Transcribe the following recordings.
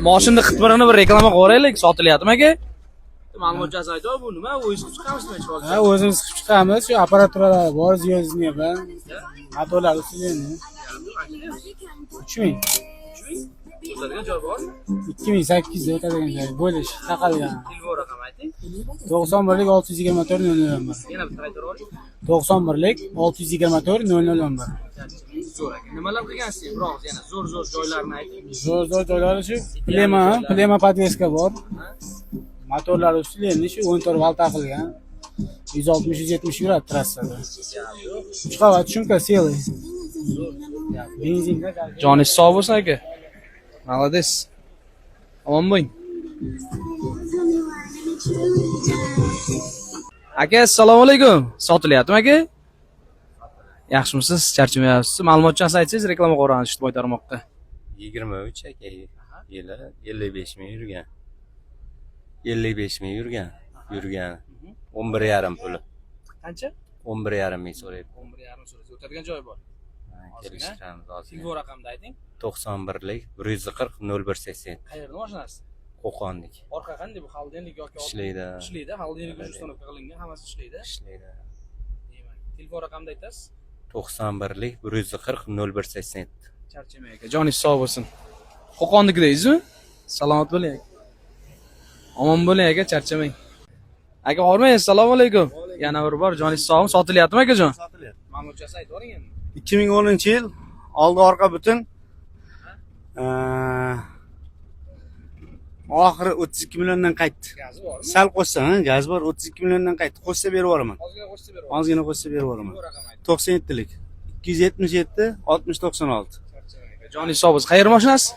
Moshinning xitmirini bir reklama qilib sotilyaptimi aka? Ma'lumotchasi aytdi, bu nima? O'zingiz qilib chiqamizmi chiqib? Ha, o'zimiz qilib chiqamiz. Shu apparaturalar bor, ziyozini ham. Motorlar ustidan. 3000. 3000 joy bor. 2800 da o'tadigan joy. Bo'lish, taqalgan. Telefon raqami ayting. 91lik 624 001. Yana bitta aytavering. 91lik 624 001. Zo'r aka. Nimalar qilgansiz? Biroq yana zo'r joylarni ayting. Zo'r joylari shu. Plema podveska bor. Motorlar ustidan shu 14 volt taqilgan. 160-170 yuradi trassada. 3 qavat shumka seli. Benzinga Joningiz sog' bo'lsin aka. Молодец. Omon bo'ling. Aka, assalomu alaykum. Sotilyaptimi aka? Yaxshimisiz? Charchamayapsiz? Ma'lumotchasi aytsangiz, reklama qo'yamiz ijtimoiy tarmoqda. 23 aka. Yili 55 ming yurgan. 55 ming yurgan. 11,5 puli. Qancha? 11,5 ming so'raydi. 11,5 so'raysiz. O'tadigan joy bor. Kelishamiz hozir. Telefon raqamini ayting. 91lik 140 0180. Qayerda mashinasi? Qo'qonlik. Orqa qanday bu xaldenlik yoki Ishlaydi. Ishlaydi. Xaldenlik uстановка qilingan, hammasi ishlaydi. Ishlaydi. Demak, telefon raqamini aytasiz. 91lik 140 0180. Charchamang aka. Joningiz sog' bo'lsin. Qo'qonnikdaysizmi? Salomat bo'ling aka. Omon bo'ling aka, charchamang. Aka, hormang, assalomu alaykum. Yana bir bor joningiz sog'mi? Sotilyaptimi akajon? Sotilyapti. Ma'lumotchasi aytvoring endi. 2010-yil oldi orqa butun. Oxiri 32 milliondan qaytdi. Gazi bormi? Sal qo'shsam, gaz bor, 32 milliondan qaytdi. Qo'shsa berib yuboraman. Ozgina qo'shsa berib. Ozgina qo'shsa berib yuboraman. Bu raqam ayting. 97lik 277 6096. Charchamang aka. Joningiz sog' bo'lsin. Qayerda mashinasi?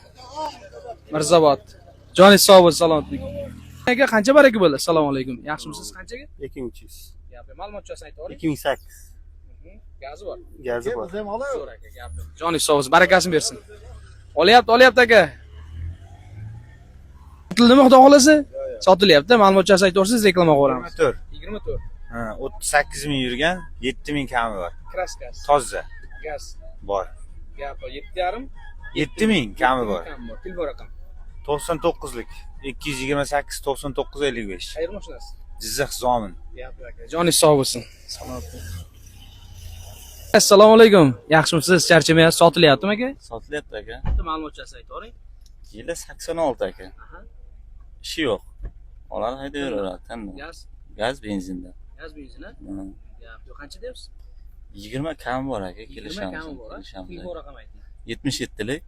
Mirzobod. Joningiz sog' bo'lsin, salomat bo'ling. Aka, qancha baraka bo'ldi? Assalomu alaykum. Yaxshimisiz? Qanchaga? 2300. Gapi ma'lumotchasini aytvoring. 2008. Gazi bor. Gazi bor. Zo'r aka, gapi. Joningiz sog' bo'lsin, barakasini bersin. Olyapti aka. Sotildimi xudo xolasa? Sotilyapti. Ma'lumotchasi aytvorsiz, reklama qo'yamiz. 24. 24. Ha, 38 ming yurgan, 7 ming kami bor. Kraskasi. Toza Gaz. bor. Gapi 7,5. 7 ming kami bor. Telefon raqam. 99lik 228 99 55. Qayerda mashinasi? Jizzax Zomin. Gapi aka. Joningiz sog' bo'lsin. Salomat bo'ling. Assalomu alaykum. Yaxshimisiz? Charchamayapsiz? Sotilyaptimi aka? Sotilyapti aka. Bitta ma'lumotchasi aytvoring. Yili 86 aka. Ishi yo'q. Oladi haydayveradi. Gaz. Gaz benzinda. Gaz benzini? Gapi qancha deyapsiz? 20 kami bor aka, 20 kelishamiz. kami bor. Telefon raqam ayting. 77lik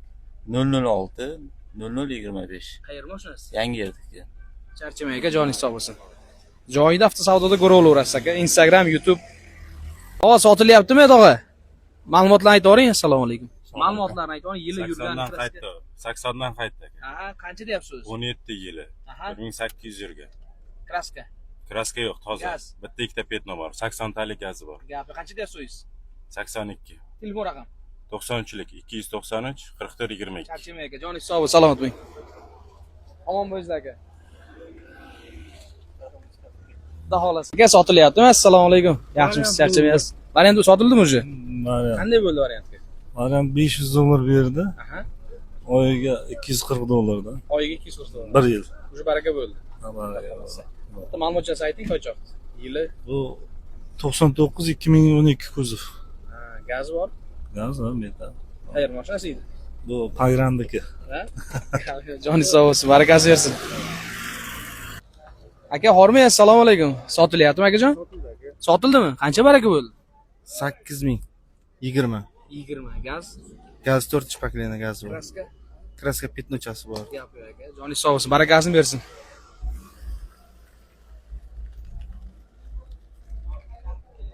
006 0025. Qayerda mashinasi? Yangi yerdiki. Charchamang aka, joningiz sog' bo'lsin. Joyida avtosavdoda ko'raverasiz aka. Instagram, YouTube. Hozir sotilyaptimi, tog'a? Ma'lumotlarni aytvoring. Assalomu alaykum. Ma'lumotlarni aytvoring. Yili yurgan. 80dan qaytdi aka. Aha, qancha deyapsiz? 17 yili. Aha. 1800 yurgan. Kraska. Kraska yo'q, toza. Gaz. Bitta ikkita petno bor. 80 talik gazi bor. Gapi qancha deyapsiz? 82. Telefon raqam. 93lik 293 44 22. Charchamang aka, joningiz sog' bo'lsin, salomat bo'ling. Omon bo'linglar aka. Xudo xolasa. Aka, sotilyaptimi? Assalomu alaykum. Yaxshimisiz? Charchamayapsiz? Variant sotildimi o'zi? Qanday bo'ldi variantga? Variant 500 dollar berdi. Aha. Oyiga 240 dollardan. Oyiga 240 dollar. 1 yil. O'sha baraka bo'ldi. Bitta ma'lumotchasi ayting, qancha? Yili? Bu 99 2012 kuzov. Ha, gaz bor. Gaz va metan. Qayerda mashinasi edi? Bu Payrandiki. Ha? Joningiz sog' bo'lsin, barakasi bersin. Aka, hormang, assalomu alaykum. Sotilyaptimi akajon? Sotildimi? Qancha baraka bo'ldi? 8000 20. 20. Gaz. Gaz 4 chipaklarni gaz bor. Kraska. Kraska petnochasi bor. Gapi aka. Joningiz sog' bo'lsin, barakasini bersin.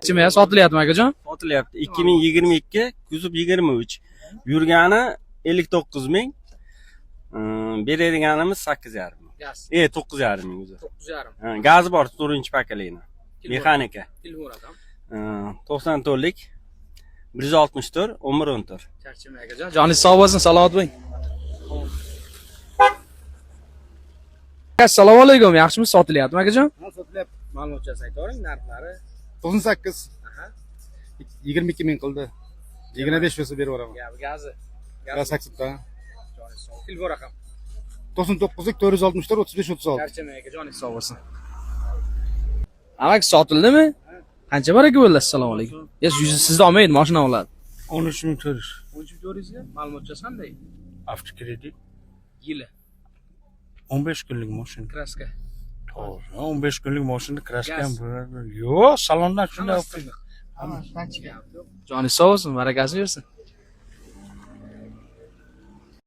Nima sotilyaptimi akajon? Sotilyapti. 2022 kuzov 23. Yurgani 59 ming. Beradiganimiz 8,5 ming. Gaz. 9,5 ming o'zi. 9,5. Gazi bor 4-paketlikni. Mexanika. Telefon raqam. 94lik 164 1114. Charchamang akajon. Joningiz sog' bo'lsin, salomat bo'ling. Assalomu alaykum. Yaxshimisiz? Sotilyaptimi akajon? Ha, sotilyapti. Ma'lumotchasi aytvoring, narxlari. 98. Aha. 22 ming qildi. 25 bo'lsa berib yuboraman. Gazi. Gaz 80 ta. Joningiz sog'. Telefon raqam. 99'lik 464 35 36. Charchamang aka, joningiz sog' bo'lsin. Amak sotildimi? Qancha bor aka bo'ldi? Assalomu alaykum. Sizda olmaydi, mashina oladi. 13.400. 13.400 ga ma'lumotchasi qanday? Avtokredit. Yili, 15 kunlik mashina. kraska. To'g'ri. 15 kunlik mashina kraska ham Gaz. bo'ladi. Yo'q, salondan shunday. Joningiz sog' bo'lsin, barakasi bersin.